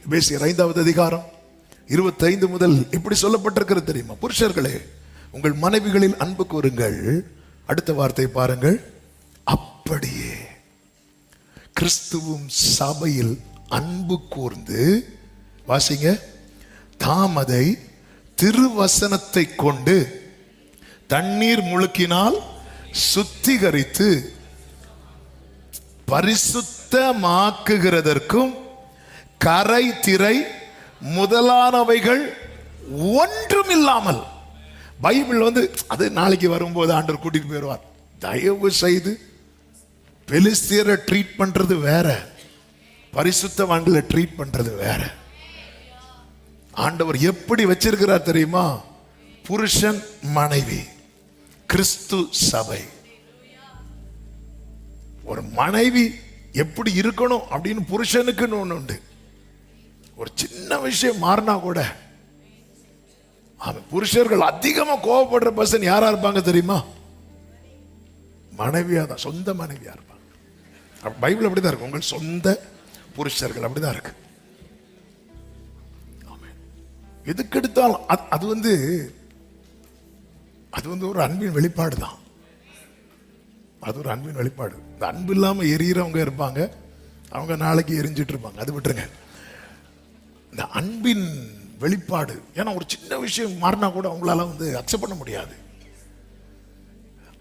எபேசியர் 5வது அதிகாரம் 25 முதல் இப்படி சொல்லப்பட்டிருக்கிறது தெரியுமா? புருஷர்களே, உங்கள் மனைவிகளில் அன்பு கூறுங்கள். அடுத்த வார்த்தை பாருங்கள். அப்படியே கிறிஸ்துவும் சபையில் அன்பு கூர்ந்து, வாசிங்க, தாம் அதை திருவசனத்தை கொண்டு தண்ணீர் முழுக்கினால் சுத்திகரித்து பரிசுத்தமாக்குகிறதற்கும் கரை திரை முதலானவைகள் ஒன்றும் இல்லாமல். பைபிள் அது நாளைக்கு வரும்போது ஆண்டவர் கூட்டிட்டு போயிடுவார். தயவு செய்து பெலிஸ்தியரை ட்ரீட் பண்றது வேற, பரிசுத்தவான்களை ட்ரீட் பண்றது வேற. ஆண்டவர் எப்படி வச்சிருக்கிறார் தெரியுமா? புருஷன் மனைவி, கிறிஸ்து சபை. ஒரு மனைவி எப்படி இருக்கணும் அப்படின்னு புருஷனுக்குன்னு ஒண்ணு உண்டு. ஒரு சின்ன விஷயம் மாறினா கூட புருஷர்கள் அதிகமா கோபப்படுற பர்சன் யாரா இருப்பாங்க தெரியுமா? மனைவியா தான், சொந்த மனைவியா இருப்பாங்க. பைபிள் அப்படிதான் இருக்கு. உங்கள் சொந்த புருஷர்கள் அப்படிதான் இருக்கு. எதுக்கு எடுத்தாலும் அது ஒரு அன்பின் வெளிப்பாடு தான். அது ஒரு அன்பின் வெளிப்பாடு. இந்த அன்பு இல்லாம எரியறவங்க இருப்பாங்க, அவங்க நாளைக்கு எரிஞ்சிட்டு இருப்பாங்க. அது விட்டுருங்க. இந்த அன்பின் வெளிப்பாடு. ஏன்னா ஒரு சின்ன விஷயம் மாறினா கூட அவங்களால அக்செப்ட் பண்ண முடியாது.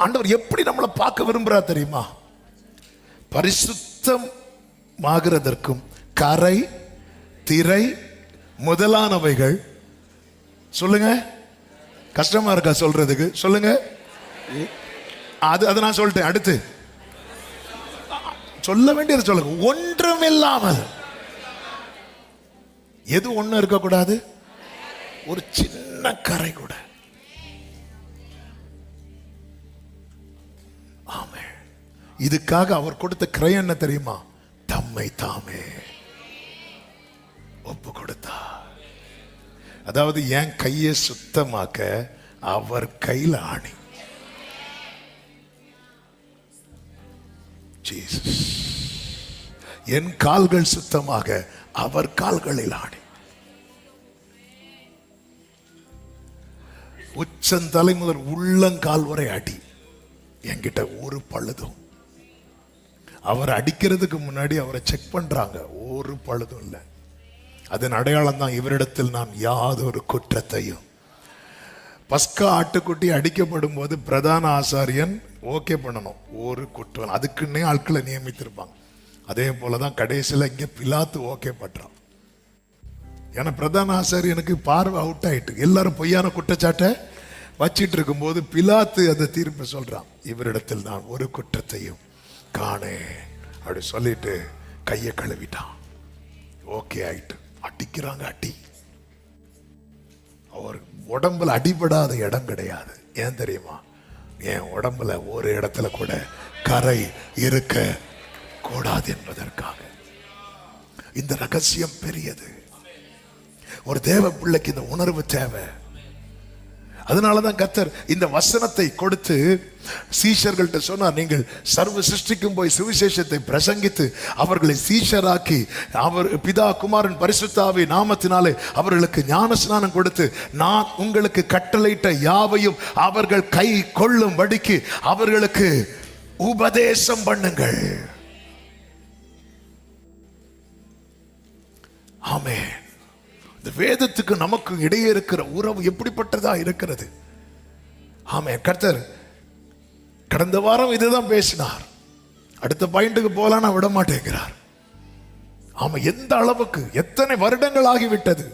ஆண்டவர் எப்படி நம்மளை பார்க்க விரும்புறார் தெரியுமா? பரிசுத்தமாகிறதற்கும் கரை திரை முதலானவைகள். சொல்லுங்க, கஷ்டமா இருக்கா சொல்றதுக்கு? சொல்லுங்க. அது நான் சொல்லிட்டேன். அடுத்து சொல்ல வேண்டியது சொல்லுங்க. ஒன்றும் இல்லாமல். எது ஒண்ணு இருக்கக்கூடாது? ஒரு சின்ன கரை கூட. ஆமே. இதுக்காக அவர் கொடுத்த கிரை என்ன தெரியுமா? தம்மை தாமே ஒப்பு கொடுத்தார். அதாவது என் கையை சுத்தமாக்க அவர் கையில் ஆணி. ஜீசஸ். என் கால்கள் சுத்தமாக அவர் கால்களில் ஆணி. உச்சந்தலை முதல் உள்ளங்கால் வரை அடி. என்கிட்ட ஒரு பழுதும். அவர் அடிக்கிறதுக்கு முன்னாடி அவரை செக் பண்றாங்க. ஒரு பழுதும் இல்லை. அதன் அடையாளம் தான் இவரிடத்தில் நான் யாதொரு குற்றத்தையும். பஸ்கா ஆட்டுக்குட்டி அடிக்கப்படும் போது பிரதான ஆசாரியன் ஓகே பண்ணணும். ஒரு குற்றம். அதுக்குன்னே ஆட்களை நியமித்திருப்பாங்க. அதே போலதான் கடைசியில் இங்க பிலாத்து ஓகே பண்றான். ஏன்னா பிரதான ஆசாரியனுக்கு பார்வை அவுட் ஆயிட்டு, எல்லாரும் பொய்யான குற்றச்சாட்டை வச்சிட்டு இருக்கும் போது பிலாத்து அந்த தீர்ப்பு சொல்றான், இவரிடத்தில் நான் ஒரு குற்றத்தையும் காணேன் அப்படி சொல்லிட்டு கையை கழுவிட்டான். ஓகே ஆயிட்டு. அடிக்கிறாங்க அடி. அவர் உடம்புல அடிபடாத இடம் கிடையாது. ஏன் தெரியுமா? என் உடம்புல ஒரு இடத்துல கூட கரை இருக்க கூடாது என்பதற்காக. இந்த ரகசியம் பெரியது. ஒரு தேவ பிள்ளைக்கு இந்த உணர்வு தேவை. அதனாலதான் கர்த்தர் இந்த வசனத்தை கொடுத்து சீஷர்கள்ட்ட சொன்னார், நீங்கள் சர்வ சிருஷ்டிக்கும் போய் சுவிசேஷத்தை பிரசங்கித்து அவர்களை சீஷராக்கி அவர் பிதா குமாரன் பரிசுத்த ஆவி நாமத்தினாலே அவர்களுக்கு ஞான ஸ்நானம் கொடுத்து நான் உங்களுக்கு கட்டளையிட்ட யாவையும் அவர்கள் கை கொள்ளும்படிக்கு அவர்களுக்கு உபதேசம் பண்ணுங்கள். ஆமென். இந்த வேதத்துக்கு நமக்கு இடையே இருக்கிற உறவு எப்படிப்பட்டதா இருக்கிறது. ஆமென். கர்த்தர் கடந்த வாரம் இதுதான் பேசினார். அடுத்த பாயிண்ட்டுக்கு போலாம் விட மாட்டேங்கிறார். ஆமா, எந்த அளவுக்கு எத்தனை வருடங்கள் ஆகிவிட்டது.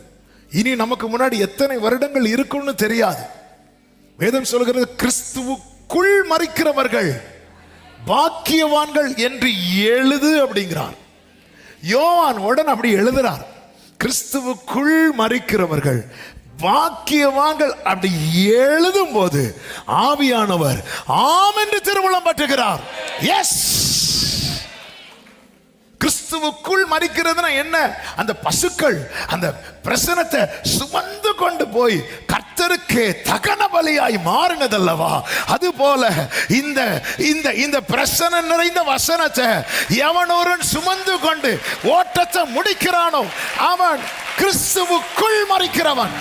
இனி நமக்கு முன்னாடி எத்தனை வருடங்கள் இருக்கும்னு தெரியாது. வேதம் சொல்கிறது கிறிஸ்துவுக்குள் மரிக்கிறவர்கள் பாக்கியவான்கள் என்று எழுது அப்படிங்கிறார். யோவான் உடன் அப்படி எழுதுறார். கிறிஸ்துவுக்குள் மரிக்கிறவர்கள் பாக்கியவான்கள் அப்படி எழுதும் போது ஆவியானவர் ஆம் என்று திருவுளம் பற்றுகிறார். எஸ், கிறிஸ்துவுக்குள் மரிக்கிறதுனா என்ன? அந்த பசுக்கள் அந்த பிரசனத்தை சுமந்து கொண்டு போய் கர்த்தருக்கு தகன பலியாய் மாறினதல்லவா, அது போல இந்த இந்த இந்த பிரசன்ன நிறைந்த வசனத்தை எவன் ஒருவன் சுமந்து கொண்டு ஓட்டத்தை முடிக்கிறானோ அவன் கிறிஸ்துவுக்குள் மரிக்கிறவன்.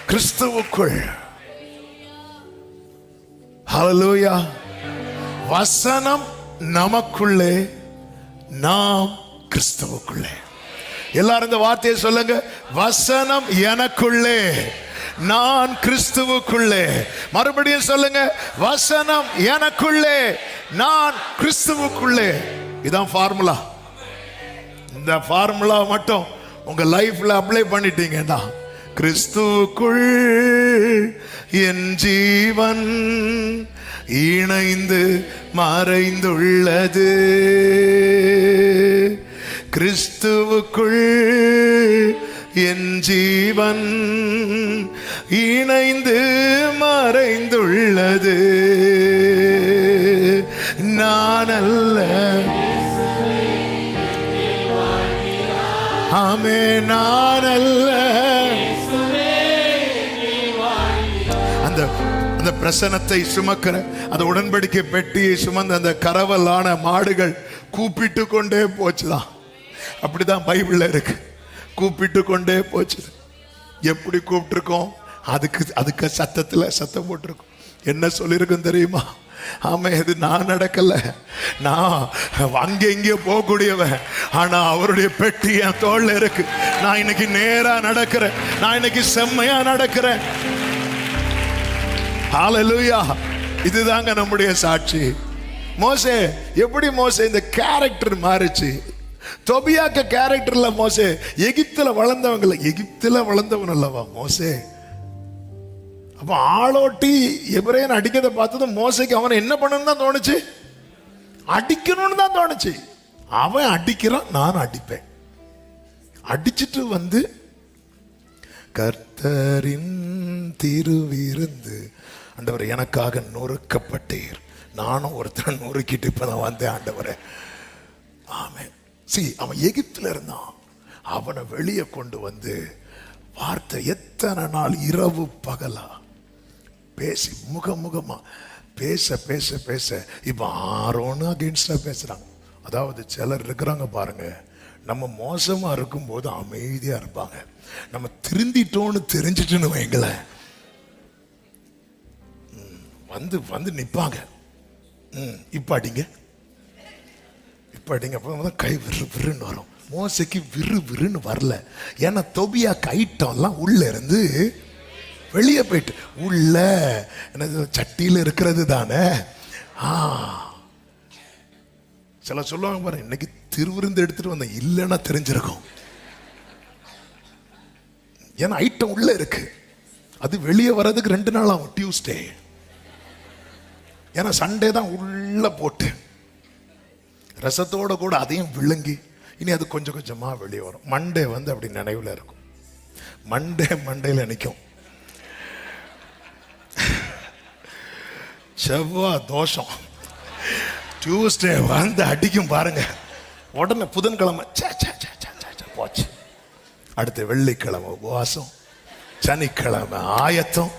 கிறிஸ்துவுக்குள். ஹல்லேலூயா. வசனம் நமக்குள்ளே, நாம் கிறிஸ்துவுக்குள்ளே. எல்லாரும் இந்த வார்த்தையை சொல்லுங்க. வசனம் எனக்குள்ளே, நான் கிறிஸ்துவுக்குள்ளே. மறுபடியும் சொல்லுங்க. வசனம் எனக்குள்ளே, நான் கிறிஸ்துவுக்குள்ளே. இதான் ஃபார்முலா. இந்த ஃபார்முலா மட்டும் உங்க லைஃப்ல அப்ளை பண்ணிட்டீங்கன்னா, கிறிஸ்துவுக்குள் என் ஜீவன் இணைந்து மறைந்துள்ளது. கிறிஸ்துவுக்குள் என் ஜீவன் இணைந்து மறைந்துள்ளது. நான் அல்ல, ஆமே, நான் அல்ல. அந்த பிரசனத்தை சுமக்கிற அந்த உடன்படிக்கை பெட்டியை சுமந்த அந்த கரவலான மாடுகள் கூப்பிட்டு கொண்டே போச்சுதான். அப்படிதான் பைபிள்ல இருக்கு. கூப்பிட்டு கொண்டே போச்சு. எப்படி கூப்பிட்டுருக்கோம்? அதுக்கு சத்தத்துல சத்தம் போட்டிருக்கோம். என்ன சொல்லியிருக்கும் தெரியுமா? ஆமா, இது நான் நடக்கல, நான் அங்க எங்கேயோ போகக்கூடியவன், ஆனா அவருடைய பெட்டி என் தோல்ல இருக்கு. நான் இன்னைக்கு நேரா நடக்கிறேன், நான் இன்னைக்கு செம்மையா நடக்கிறேன். ஹல்லேலூயா. இதுதாங்க நம்முடைய சாட்சி. மோசே எப்படி இந்த கேரக்டர் மாறிச்சு? தொபியாக்க கேரக்டர்ல மோசே எகிப்துல வளர்ந்தவன் அல்லவா மோசே. அப்ப ஆளோட்டி எபிரேயன் அடிக்கிறத பார்த்ததும் மோசைக்கு அவனை என்ன பண்ணணும்னு தான் தோணுச்சு, அடிக்கணும்னு தான் தோணுச்சு. அவன் அடிக்கிறான், நான் அடிப்பேன். அடிச்சிட்டு வந்து கர்த்தரின் திருவிருந்து, ஆண்டவரே எனக்காக நொறுக்கப்பட்டீர், நானும் ஒருத்தரை நொறுக்கிட்டு இப்பதான் வந்தேன் ஆண்டவரே. ஆமென். அவன் எகிப்துல இருந்தான், அவனை வெளியே கொண்டு வந்து வார்த்தை எத்தனை நாள் இரவு பகலா பேசி முகமுகமா பேச பேச பேச இப்ப ஆரோன்னு அகெயின்ஸ்டா பேசுறாங்க. அதாவது சிலர் இருக்கிறாங்க பாருங்க, நம்ம மோசமா இருக்கும் போது அமைதியா இருப்பாங்க, நம்ம திருந்திட்டோன்னு தெரிஞ்சிட்டுன்னு வைங்களேன், வந்து வந்து நிப்பாங்க. இப்ப அடிங்க அப்பதான் கை விறு விறுன்னு வரும். மோசைக்கு விறு விறுன்னு வரல, ஏன்னா தொபியா கைட்டம் எல்லாம் உள்ள இருந்து வெளியே போயிட்டு உள்ள சட்டியில இருக்கிறது தானே. சில சொல்லுவாங்க பாரு, இன்னைக்கு திருவிருந்து எடுத்துட்டு வந்த இல்லைன்னா தெரிஞ்சிருக்கும், ஏன்னா ஐட்டம் உள்ள இருக்கு. அது வெளியே வர்றதுக்கு 2 நாள் ஆகும், டியூஸ்டே. ஏன்னா சண்டே தான் உள்ள போட்டு ரசத்தோட கூட அதையும் விழுங்கி இனி அது கொஞ்சம் கொஞ்சமா வெளியே வரும். மண்டே வந்து அப்படி நினைவுல இருக்கும், மண்டையில நிற்கும். செவ்வாய் தோஷம், டியூஸ்டே வந்து அடிக்கும் பாருங்க. உடனே புதன்கிழமை போச்சு, அடுத்த வெள்ளிக்கிழமை உபவாசம், சனிக்கிழமை ஆயத்தம்,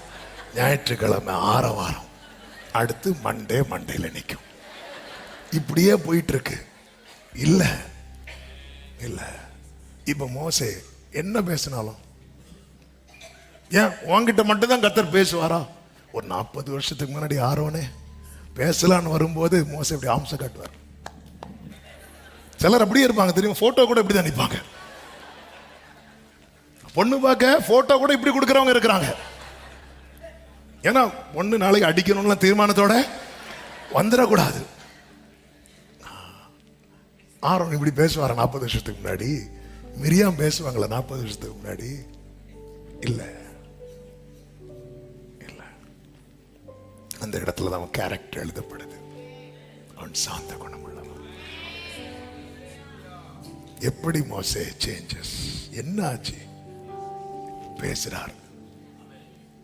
ஞாயிற்றுக்கிழமை ஆரவாரம், அடுத்து மண்டையில நிற்கும். இப்படியே போயிட்டு இருக்கு. இல்ல இல்ல இப்ப மோசே என்ன பேசினாலும், ஏன் உன்கிட்ட மட்டும் தான் கர்த்தர் பேசுவாரா? ஒரு 40 வருஷத்துக்கு முன்னாடி ஆரோனே பேசலான்னு வரும்போது மோசே இப்படி ஆம்சம் காட்டுவார். சிலர் அப்படியே இருப்பாங்க தெரியும், போட்டோ கூட இப்படி தான் நிற்பாங்க. பொண்ணு பார்க்க போட்டோ கூட இப்படி கொடுக்கறவங்க இருக்கிறாங்க. ஏன்னா பொண்ணு நாளைக்கு அடிக்கணும்னு தீர்மானத்தோட வந்துடக்கூடாது. ஆரோன் இப்படி பேசுவார 40 வருஷத்துக்கு முன்னாடி, மிரியாம் பேசுவாங்களா 40 வருஷத்துக்கு முன்னாடி? இல்ல இல்ல, அந்த இடத்துல தான் கேரக்டர் எழுதப்படுது. அவன் சாந்த குணமுள்ளவன். எப்படி மோசே சேஞ்சஸ்? என்ன ஆச்சு? பேசுறார்.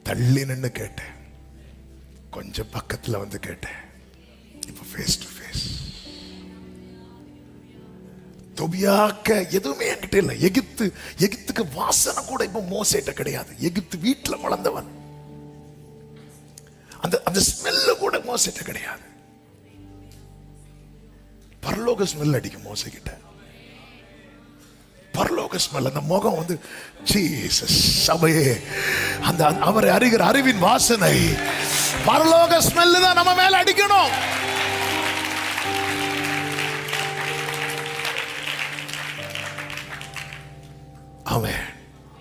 தள்ளி நின்று கேட்டேன், கொஞ்சம் பக்கத்துல வந்து கேட்டேன், இப்ப ஃபேஸ் டு ஃபேஸ். தொபியாக்க எதுவுமே என்கிட்ட இல்லை. எகிப்துக்கு வாசனை கூட இப்ப மோசேட்ட கிடையாது. எகிப்து வீட்டுல வளர்ந்தவன், அந்த ஸ்மெல்ல கூட மோசேட்ட கிடையாது. பரலோக ஸ்மெல் அடிக்கும் மோசே கிட்ட. பரலோக ஸ்மெல், அந்த முகம் வந்து ஜீசஸ் சபையே, அந்த அவரை அறிகிற அறிவின் வாசனை, பரலோக ஸ்மெல் தான் நம்ம மேல அடிக்கணும். ஆமென்.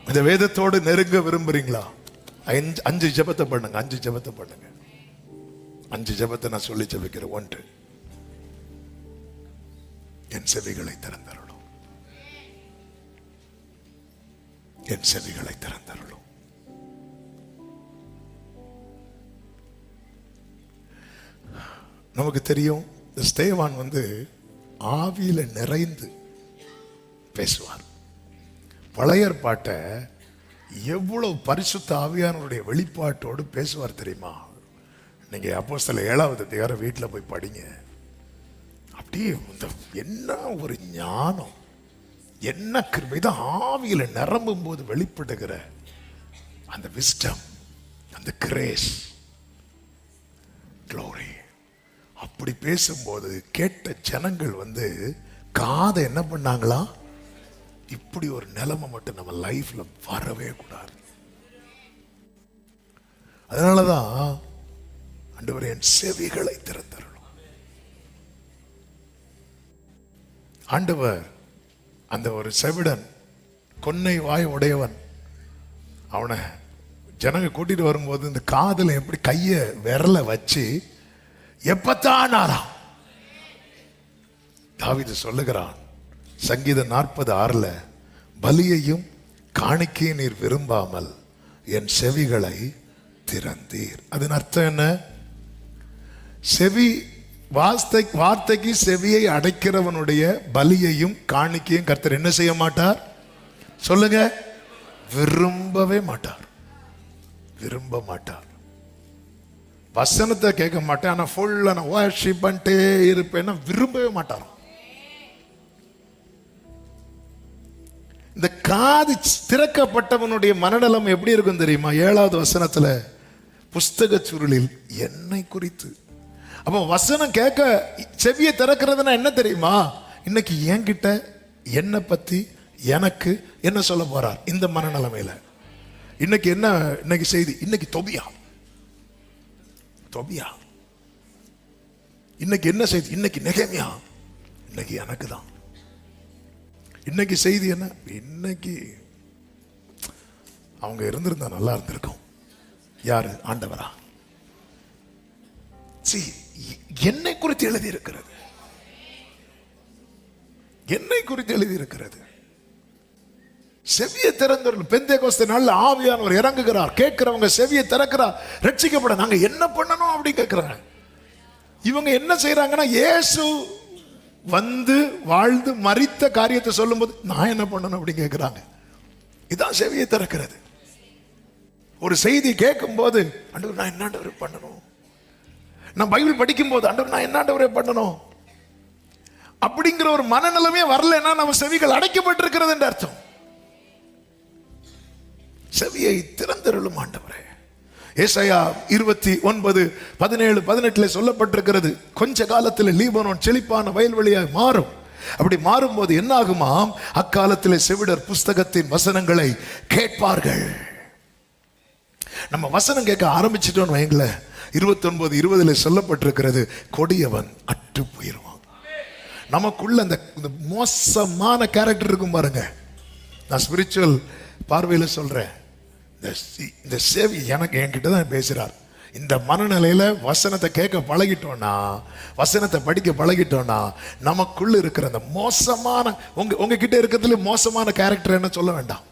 இந்த வேதத்தோடு நெருங்க விரும்புறீங்களா? 5 ஜெபத்தை பண்ணுங்க. 5 ஜெபத்தை பண்ணுங்க. 5 ஜெபத்தை நான் சொல்லி ஜெபிக்கிறேன். 1, என் செவிகளை திறந்தருளும், என் செவிகளை திறந்தருளும். நமக்கு தெரியும் ஸ்தேவான் வந்து ஆவியில நிறைந்து பேசுவார். பழைய ஏற்பாட்டை எவ்வளவு பரிசுத்த ஆவியானவருடைய வெளிப்பாட்டோடு பேசுவார் தெரியுமா? நீங்க அப்போஸ்தலர் 7வது அதிகாரம் வீட்டில் போய் படிங்க. அப்படியே என்ன ஒரு ஞானம், என்ன கிருபை! தான் ஆவியில நிரம்பும் போது வெளிப்படுகிற அந்த விஸ்டம், அந்த கிரேஸ், க்ளோரி. அப்படி பேசும்போது கேட்ட ஜனங்கள் வந்து காதை என்ன பண்ணாங்களா? இப்படி ஒரு நிலைமை மட்டும் நம்ம லைஃப்ல வரவே கூடாது. அதனாலதான் ஆண்டவரே என் செவிகளை திறந்தருளும். ஆண்டவர் அந்த ஒரு செவிடன், கொன்னை வாய் உடையவன், அவனை ஜனங்க கூட்டிட்டு வரும்போது இந்த காதுல எப்படி கைய விரல வச்சு எப்பத்தான் ஆறாம். தாவீது சொல்லுகிறான் சங்கீதம் 40:6, பலியையும் காணிக்கையும் நீர் விரும்பாமல் என் செவிகளை திறந்தீர். அதன் அர்த்தம் என்ன? செவி, வார்த்தைக்கு செவியை அடைக்கிறவனுடைய பலியையும் காணிக்கையும் கர்த்தர் என்ன செய்ய மாட்டார்? சொல்லுங்க, விரும்பவே மாட்டார். விரும்ப மாட்டார். வசனத்தை கேட்க மாட்டேன், ஆனா ஃபுல்லா நான் வர்ஷிப் பண்ணிட்டே இருப்பேன்னா விரும்பவே மாட்டார். இந்த காது திறக்கப்பட்டவனுடைய மனநலம் எப்படி இருக்கும் தெரியுமா? 7வது வசனத்துல புஸ்தக சுருளில் என்னை குறித்து. அப்போ வசனம் கேட்க செவியை திறக்கிறதுனா என்ன தெரியுமா? இன்னைக்கு என்கிட்ட என்னை பத்தி எனக்கு என்ன சொல்ல போறார் இந்த மனநிலைமையில. இன்னைக்கு என்ன, இன்னைக்கு செய்தி, இன்னைக்கு தொபியா, இன்னைக்கு என்ன செய்தி, இன்னைக்கு நெகேமியா, இன்னைக்கு எனக்கு தான். இன்னைக்கு செய்தி என்ன? இன்னைக்கு அவங்க இருந்திருந்தா நல்லா இருந்திருக்கும். யாரு? ஆண்டவரா. என்னை குறித்து எழுதி இருக்கிறது, என்னை குறித்து எழுதி இருக்கிறது. செவியை திறந்தவர்கள் பெந்தேகோஸ்தே நாள்ல ஆவியானவர் இறங்குகிறார். கேட்கிறவங்க செவியை திறக்கிறார். ரட்சிக்கப்பட நாங்க என்ன பண்ணணும் அப்படி கேட்கிறாங்க. இவங்க என்ன செய்யறாங்கன்னா, இயேசு வந்து வாழ்ந்து மரித்த காரியத்தை சொல்லும் போது நான் என்ன பண்ணணும் அப்படி கேட்கிறாங்க. இதான் செவியை திறக்கிறது. ஒரு செய்தி கேட்கும் போது ஆண்டவர் நான் என்ன பண்ணணும், நான் பைபிள் படிக்கும் போது ஆண்டவர் நான் என்ன பண்ணணும் அப்படிங்கிற ஒரு மனநிலைமே வரலன்னா நம்ம செவிகள் அடைக்கப்பட்டிருக்கிறது என்று அர்த்தம். செவியை திறந்தருளும் ஆண்டவரே. ஏசாயா 29:17-18 சொல்லப்பட்டிருக்கிறது, கொஞ்ச காலத்தில் லீபனோன் செழிப்பான வயல்வெளியாய் மாறும். அப்படி மாறும்போது என்ன ஆகுமாம்? அக்காலத்தில் செவிடர் புஸ்தகத்தின் வசனங்களை கேட்பார்கள். நம்ம வசனம் கேட்க ஆரம்பிச்சிட்டோம்னு வைங்கள, 29:20 சொல்லப்பட்டிருக்கிறது, கொடியவன் அற்று போயிருவான். நமக்குள்ள அந்த மோசமான கேரக்டர் இருக்கும் பாருங்க. நான் ஸ்பிரிச்சுவல் பார்வையில சொல்றேன். இந்த செவி எனக்கு என்கிட்ட தான் பேசுறார். இந்த மனநிலையில வசனத்தை கேட்க பழகிட்டோம்னா, வசனத்தை படிக்க பழகிட்டோம்னா, நமக்குள்ள இருக்கிற அந்த மோசமான, உங்ககிட்ட இருக்கிறதுல மோசமான கேரக்டர் என்ன சொல்ல வேண்டாம்.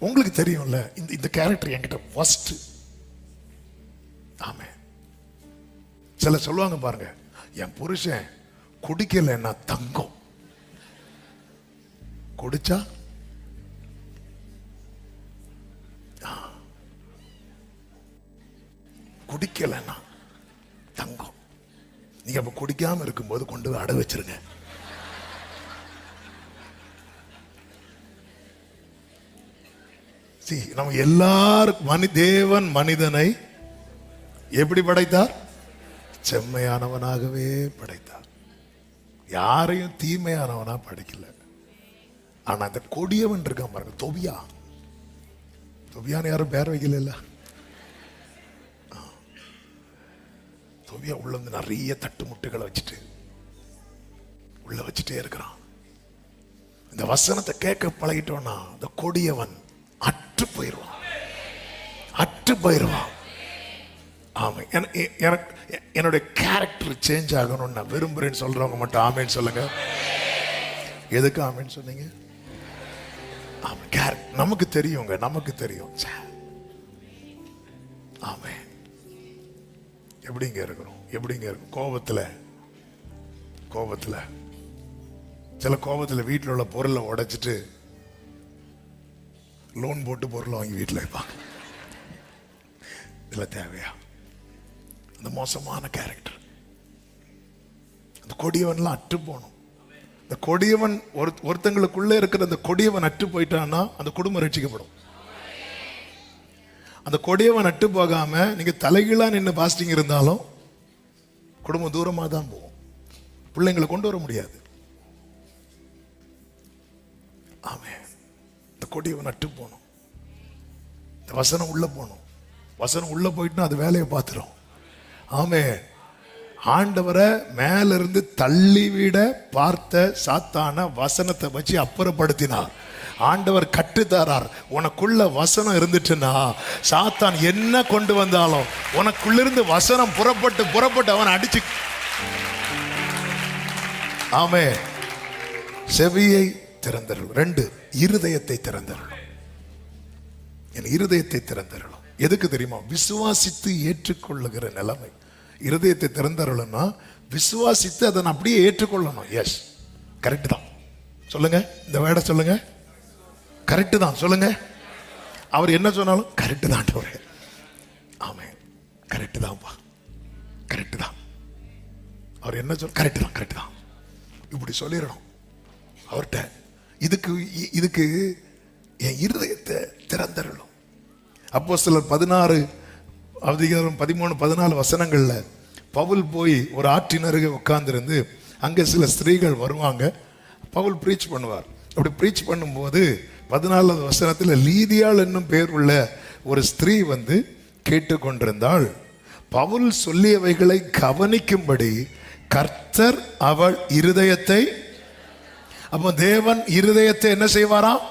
உங்களுக்கு தெரியும்ல, இந்த கேரக்டர் என்கிட்ட ஃபர்ஸ்ட். ஆமே. சில சொல்லுவாங்க பாருங்க, என் புருஷன் குடிக்கலைன்னா தங்கம், குடிச்சா குடிக்கலைன்னா தங்கம். நீங்க அப்ப குடிக்காம இருக்கும்போது கொண்டு போய் அடை வச்சிருங்க. நம்ம எல்லாரும் தேவன் மனிதனை எப்படி படைத்தார்? செம்மையானவனாகவே படைத்தார். யாரையும் தீமையானவனா படைக்கல. ஆனா அந்த கொடியவன் இருக்கான் பாருங்க, தொபியா. தொபியான்னு யாரும் பேர் வைக்கல. தொபியா உள்ள வந்து நிறைய தட்டு முட்டுகளை வச்சுட்டு உள்ள வச்சுட்டே இருக்கிறான். இந்த வசனத்தை கேட்க பழகிட்டோம்னா இந்த கொடியவன் அற்று போயிடுவான், அற்று போயிடுவான். ஆமா, என்னுடைய கேரக்டர் சேஞ்ச் ஆகணும்னு நான் விரும்புறேன்னு சொல்றவங்க மட்டும் ஆமேன்னு சொல்லுங்க. எதுக்கு ஆமேன்னு சொன்னீங்க? ஆமா, கேரக்டர் நமக்கு தெரியுங்க, நமக்கு தெரியும். ஆமே, எப்படிங்க இருக்கிறோம்? எப்படிங்க இருக்கும்? கோபத்துல சில கோபத்துல வீட்டில் உள்ள பொருளை உடைச்சிட்டு லோன் போட்டு பொருளை வாங்கி வீட்டில் வைப்பாங்க. இதுல தேவையா? அந்த மோசமான கேரக்டர், அந்த கொடியவன்லாம் அற்று போகணும். இந்த கொடியவன் ஒருத்தங்களுக்குள்ள இருக்கிற அந்த கொடியவன் அற்று போயிட்டான்னா அந்த குடும்பம் ரட்சிக்கப்படும். அந்த கொடியவன் அற்று போகாம நீங்க தலைகீழா நின்று பாஸ்டிங் இருந்தாலும் குடும்பம் தூரமா தான் போகும். பிள்ளைங்களை கொண்டு வர முடியாது. ஆமே, இந்த கொடியவன் அற்று போகணும். இந்த வசனம் உள்ள போகணும். வசனம் உள்ள போயிட்டுனா அது வேலையை பார்த்துரும். ஆமே, ஆண்டவரை மேல இருந்து தள்ளிவிட பார்த்த சாத்தான வசனத்தை வச்சு அப்புறப்படுத்தினார். ஆண்டவர் கட்டுத்தாரார். உனக்குள்ள வசனம் இருந்துச்சுன்னா சாத்தான் என்ன கொண்டு வந்தாலும் உனக்குள்ளிருந்து வசனம் புறப்பட்டு அவன் அடிச்சு. ஆமே, செவியை திறந்தருளும். 2, இருதயத்தை திறந்தருளும். என் இருதயத்தை திறந்தருளும். எதுக்கு தெரியுமா? விசுவாசித்து ஏற்றுக்கொள்ளுகிற நிலைமை. இருதயத்தை திறந்தருளும்னா விசுவாசித்து அதை அப்படியே ஏற்றுக்கொள்ளணும். எஸ், கரெக்ட் தான். சொல்லுங்க, இந்த வேர்டை சொல்லுங்க. கரெக்ட் தான் சொல்லுங்க. அவர் என்ன சொன்னாலும் கரெக்ட் தான். ஆமே, கரெக்ட் தான்ப்பா, கரெக்ட் தான். அவர் என்ன சொல்ல கரெக்ட் தான், கரெக்ட் தான், இப்படி சொல்லிடணும் அவர்கிட்ட. இதுக்கு என் இருதயத்தை திறந்தருளும். அப்போஸ்தலர் 16 அதிகாரம் 13, 14 வசனங்கள்ல பவுல் போய் ஒரு ஆற்றின் அருகே உட்கார்ந்திருந்து அங்கே சில ஸ்திரீகள் வருவாங்க. பவுல் பிரீச் பண்ணுவார். அப்படி பிரீச் பண்ணும்போது 14வது வசனத்தில் லீதியாள் என்னும் பெயர் உள்ள ஒரு ஸ்திரீ வந்து கேட்டுக்கொண்டிருந்தாள். பவுல் சொல்லியவைகளை கவனிக்கும்படி கர்த்தர் அவள் இருதயத்தை. அப்போ தேவன் இருதயத்தை என்ன செய்வாராம்?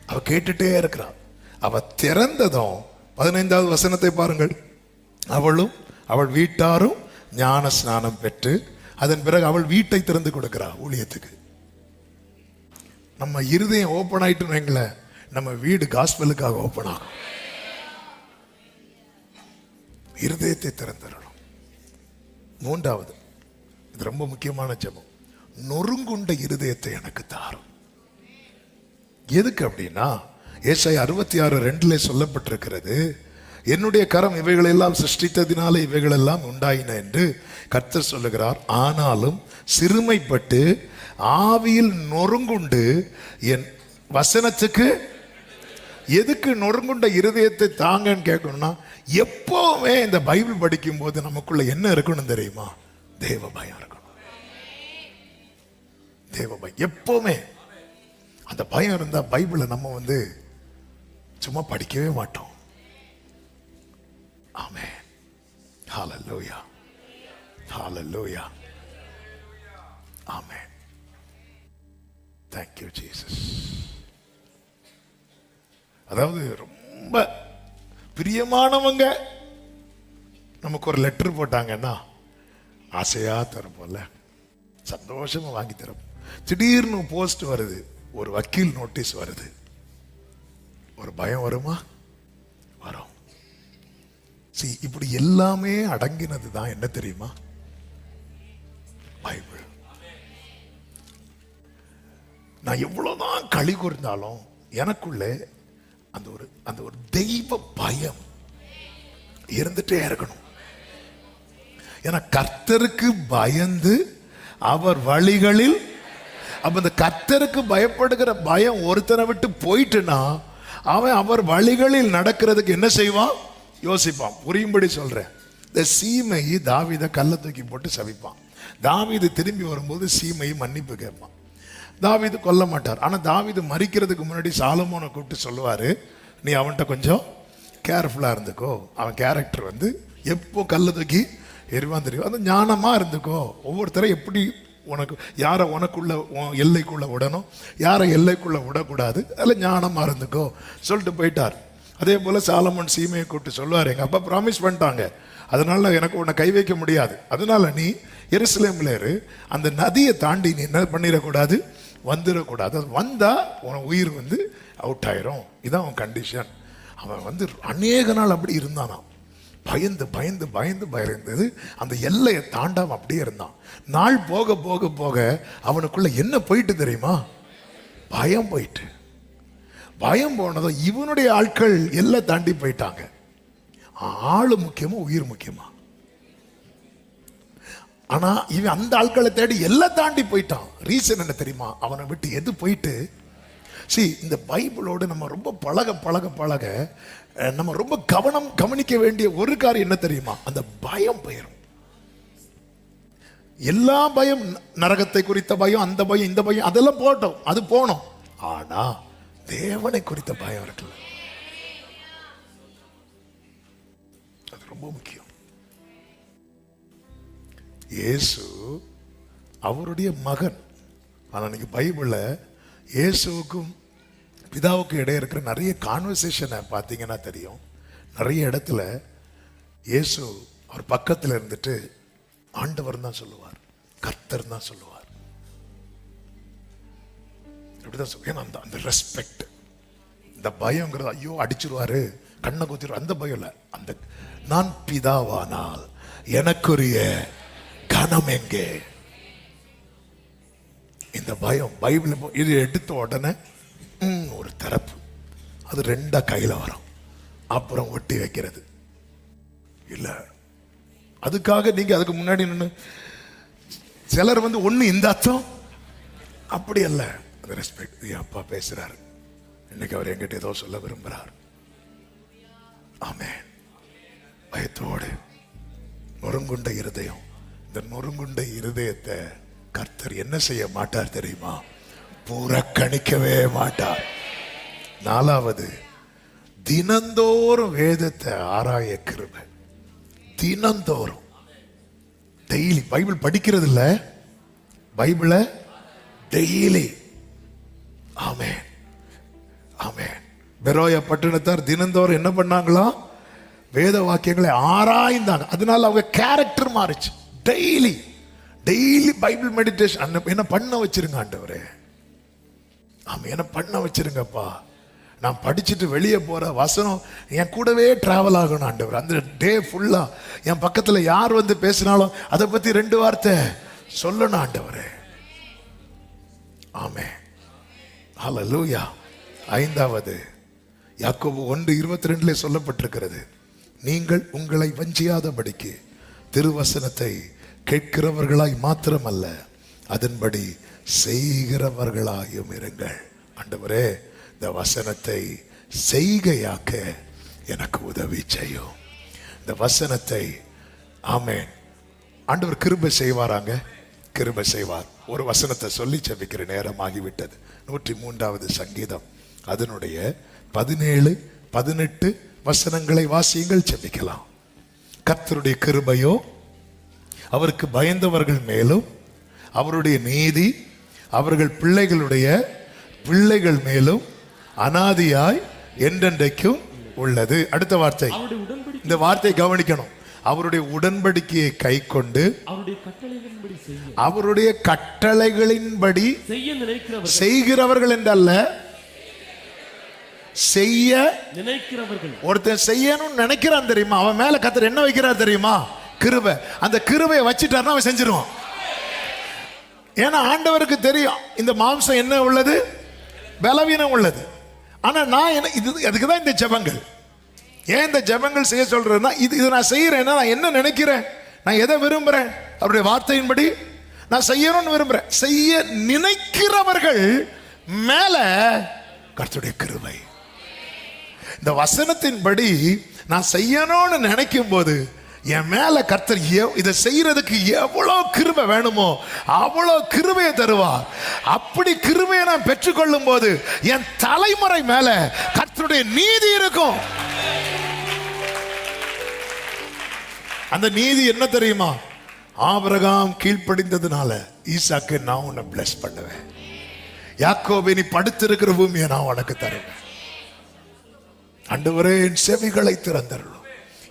அவ கேட்டுட்டே இருக்கிறான். அவ திறந்ததும் 15வது வசனத்தை பாருங்கள். அவளும் அவள் வீட்டாரும் ஞான ஸ்நானம் பெற்று அதன் பிறகு அவள் வீட்டை திறந்து கொடுக்கிறா ஊழியத்துக்கு. நம்ம இருதயம் ஓப்பன் ஆயிட்டு வைங்களேன், நம்ம வீடு காஸ்பலுக்காக ஓப்பன் ஆகும். இருதயத்தை திறந்துடணும். 3வது, இது ரொம்ப முக்கியமான ஜெபம். நொறுங்குண்ட இருதயத்தை எனக்கு தாரும். எதுக்கு அப்படின்னா ஏசாயா 66:2 சொல்லப்பட்டிருக்கிறது, என்னுடைய கரம் இவைகளெல்லாம் சிருஷ்டித்ததினாலே இவைகளெல்லாம் உண்டாயின என்று கர்த்தர் சொல்லுகிறார். ஆனாலும் சிறுமைப்பட்டு ஆவியில் நொறுங்குண்டு என் வசனத்துக்கு. எதுக்கு நொறுங்குண்ட இருதயத்தை தாங்கன்னு கேட்கணும்னா, எப்பவுமே இந்த பைபிள் படிக்கும் போது நமக்குள்ள என்ன இருக்கணும் தெரியுமா? தேவ பயம் இருக்கணும். தேவ பயம் எப்பவுமே. அந்த பயம் இருந்தா பைபிளை நம்ம வந்து சும்மா படிக்கவே மாட்டோம். ஆமென், ஹல்லேலூயா, ஹல்லேலூயா, ஆமென். Thank you Jesus. அதாவது ரொம்ப பிரியமானவங்க நமக்கு ஒரு லெட்டர் போட்டாங்கன்னா ஆசையா தரப்போல, சந்தோஷமா வாங்கி தரப்போம். திடீர்னு போஸ்ட் வருது, ஒரு வக்கீல் நோட்டீஸ் வருது, ஒரு பயம் வருமா? வரும். இப்படி எல்லாமே அடங்கினது தான் என்ன தெரியுமா? பைபிள். நான் எவ்வளவுதான் களி கூர்ந்தாலும் எனக்குள்ளே அந்த ஒரு தெய்வ பயம் இருந்துட்டே இருக்கணும். ஏன்னா கர்த்தருக்கு பயந்து அவர் வழிகளில் அப்ப இந்த கர்த்தருக்கு பயப்படுகிற பயம் ஒருத்தனை விட்டு போயிட்டுனா அவன் அவர் வழிகளில் நடக்கிறதுக்கு என்ன செய்வான்? யோசிப்பான். புரியும்படி சொல்றேன். இந்த சீமை தாவீதை கல்லை தூக்கி போட்டு சபிப்பான். தாவீது திரும்பி வரும்போது சீமை மன்னிப்பு கேட்பான். தாவீது கொல்ல மாட்டார். ஆனா தாவீது மரிக்கிறதுக்கு முன்னாடி சாலமோனை கூப்பிட்டு சொல்லுவாரு, நீ அவன்கிட்ட கொஞ்சம் கேர்ஃபுல்லா இருந்துக்கோ, அவன் கேரக்டர் வந்து எப்போ கல்லை தூக்கி எரிவான் தெரியும், அது ஞானமா இருந்துக்கோ, ஒவ்வொருத்தரை எப்படி உனக்கு யாரை உனக்குள்ள எல்லைக்குள்ள விடணும், யாரை எல்லைக்குள்ள விடக்கூடாது, அதில் ஞானமா இருந்துக்கோ சொல்லிட்டு போயிட்டார். அதே போல சாலமோன் சீமையை கூப்பிட்டு சொல்லுவார், எங்க அப்பா ப்ராமிஸ் பண்ணிட்டாங்க, அதனால எனக்கு உன்னை கை வைக்க முடியாது, அதனால நீ எருசலேம்ல இரு, அந்த நதியை தாண்டி நீ என்ன பண்ணிடக்கூடாது, வந்துடக்கூடாது, அது வந்தா உன் உயிர் வந்து அவுட் ஆயிரும், இதான் அவன் கண்டிஷன். அவன் வந்து அநேக நாள் அப்படி இருந்தானா, பயந்து பயந்து பயந்து பயந்தது, அந்த எல்லையை தாண்டாம அப்படியே இருந்தான். நாள் போக போக போக அவனுக்குள்ள என்ன போயிட்டு தெரியுமா? பயம் போயிட்டு. பயம் போனதும் இவனுடைய ஆட்கள் எல்லாம் தாண்டி போயிட்டாங்க. ஆளு முக்கியமா உயிர் முக்கியமா? ஆனா இவன் அந்த ஆட்களை தேடி எல்லாம் தாண்டி போயிட்டான். ரீசன் என்ன தெரியுமா? அவனை விட்டு எது போயிட்டு, இந்த பைபிளோடு நம்ம ரொம்ப பழக பழக பழக நம்ம ரொம்ப கவனிக்க வேண்டிய ஒரு காரியம் என்ன தெரியுமா? அந்த பயம் போயிடும். எல்லா பயம், நரகத்தை குறித்த பயம், அந்த பயம், இந்த பயம், அதெல்லாம் போட்டோம், அது போனோம். ஆனா தேவனை குறித்த பயம் இருக்குல்ல, அது ரொம்ப முக்கியம். இயேசு அவருடைய மகன். ஆனா நீங்க பைபிள்ல இயேசுவுக்கும் பிதாவுக்கும் இடையே இருக்கிற நிறைய கான்வர்சேஷனை பார்த்தீங்கன்னா தெரியும். நிறைய இடத்துல இயேசு அவர் பக்கத்தில் இருந்துட்டு ஆண்டவர் தான் சொல்லுவார், கர்த்தர் தான் சொல்லுவார். இப்படிதான் சொல்லுவேன். அந்த ரெஸ்பெக்ட், இந்த பயங்கிறது, ஐயோ அடிச்சிருவாரு, கண்ணை குத்திடுவார், அந்த பயம் இல்லை. அந்த நான் பிதாவானால் எனக்குரிய கனம் எங்கே, இந்த பயம். பைபிள் இது எடுத்த உடனே ஒரு தரப்பு, அது ரெண்டா கையில வரும், அப்புறம் ஒட்டி வைக்கிறது இல்ல. அதுக்காக நீங்க அதுக்கு முன்னாடி நின்று சிலர் வந்து ஒண்ணு இந்த அர்த்தம் அப்படி அல்ல. அது ரெஸ்பெக்ட். அப்பா பேசுறாரு, இன்னைக்கு அவர் என்கிட்ட ஏதோ சொல்ல விரும்புறார். ஆமென். பயத்தோடு நொறுங்குண்ட இருதயம், இந்த நொறுங்குண்ட இருதயத்தை கர்த்தர் என்ன செய்ய மாட்டார் தெரியுமா? புறக்கணிக்கவே மாட்டார். நாலாவது, தினந்தோறும் வேதத்தை ஆராய கிருபை. தினந்தோறும், டெய்லி. பைபிள் படிக்கிறது இல்ல, பைபிளை டெய்லி. ஆமென் ஆமென். பெரோயா பட்டணத்தார் தினந்தோறும் என்ன பண்ணாங்களா? வேத வாக்கியங்களை ஆராய்ந்தாங்க. அதனால அவங்க கேரக்டர் மாறிச்சு. Daily daily Bible meditation. என்ன பண்ண வச்சிருங்க ஆண்டவரே, ஆமா என்ன பண்ண வச்சிருங்கப்பா. நான் படிச்சுட்டு வெளியே போற வசனம் என் கூடவே டிராவல் ஆகணும் ஆண்டவர். அந்த டே ஃபுல்லா என் பக்கத்துல யார் வந்து பேசினாலும் அதை பத்தி 2 வார்த்தை சொல்லணும் ஆண்டவரே. ஆமென். ஹல்லேலூயா. ஐந்தாவது, யாக்கோபு 1:22 சொல்லப்பட்டிருக்கிறது, நீங்கள் உங்களை வஞ்சியாதபடிக்கு திருவசனத்தை கேட்கிறவர்களாய் மாத்திரமல்ல, அதன்படி செய்கிறவர்களாயும் இருங்கள். ஆண்டவரே, இந்த வசனத்தை செய்கையாக்க எனக்கு உதவி செய்யும். இந்த வசனத்தை, ஆமென், ஆண்டவர் கிருபை செய்வாராங்க, கிருபை செய்வார். ஒரு வசனத்தை சொல்லி செபிக்கிற நேரம் ஆகிவிட்டது. 103வது சங்கீதம் அதனுடைய 17, 18 வசனங்களை வாசியுங்கள், செபிக்கலாம். கர்த்தருடைய கிருபையோ அவருக்கு பயந்தவர்கள் மேலும், அவருடைய நீதி அவர்கள் பிள்ளைகளுடைய பிள்ளைகள் மேலும் அனாதியாய் என்றென்றைக்கும் உள்ளது. அடுத்த வார்த்தை, இந்த வார்த்தை கவனிக்கணும். அவருடைய உடன்படிக்கையை கை கொண்டு அவருடைய கட்டளைகளின்படி செய்கிறவர்கள் என்றல்ல, செய்ய நினைக்கிறவர்கள். ஒருத்தன் செய்யணும்னு நினைக்கிறான் தெரியுமா, அவன் மேல கர்த்தர் என்ன வைக்கிறார் தெரியுமா? கிருபை. அந்த கிருபையை வச்சிட்டாருன்னா அவன் செஞ்சிருவான். ஏன்னா ஆண்டவருக்கு தெரியும் இந்த மாம்சம் என்ன உள்ளது, பலவீனம் உள்ளது. ஆனா நான் இது அதுக்குதான் இந்த ஜெபங்கள். ஏன் இந்த ஜெபங்கள் செய்ய சொல்றேன்னா, இது நான் செய்யறேன்னா நான் என்ன நினைக்கிறேன், நான் எதை விரும்புறேன், அவருடைய வார்த்தையின்படி நான் செய்யணும்னு விரும்புறேன். செய்ய நினைக்கிறவர்கள் மேல கர்த்தருடைய கிருபை. இந்த வசனத்தின்படி நான் செய்யணும்னு நினைக்கும் போது என் மேல கர்த்தர் இதை செய்யறதுக்கு எவ்வளவு கிருபை வேணுமோ அவ்வளவு கிருபையை தருவார். அப்படி கிருபையை நான் பெற்றுக்கொள்ளும் போது என் தலைமுறை மேல கர்த்தருடைய நீதி இருக்கும். அந்த நீதி என்ன தெரியுமா? ஆபிரகாம் கீழ்ப்படிந்ததுனால ஈசாக்கு நான் உன்னை பிளஸ் பண்ணுவேன். யாக்கோபே நீ படுத்திருக்கிற பூமியை நான் உனக்கு தருவேன். ஆண்டவரே என் செவிகளை திறந்தருளும்,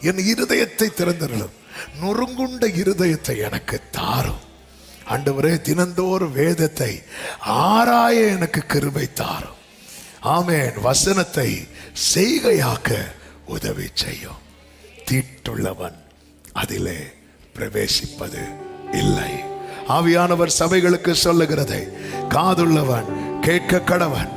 என் இருதயத்தை திறந்தருளும், நொறுங்குண்ட இருதயத்தை எனக்கு தாரும். ஆண்டவரே தினந்தோறும் வேதத்தை ஆராய எனக்கு கிருபை தாரும். ஆமென். வசனத்தை செய்கையாக்க உதவி செய்யும். தீட்டுள்ளவன் அதிலே பிரவேசிப்பது இல்லை. ஆவியானவர் சபைகளுக்கு சொல்லுகிறதை காதுள்ளவன் கேட்க கடவன்.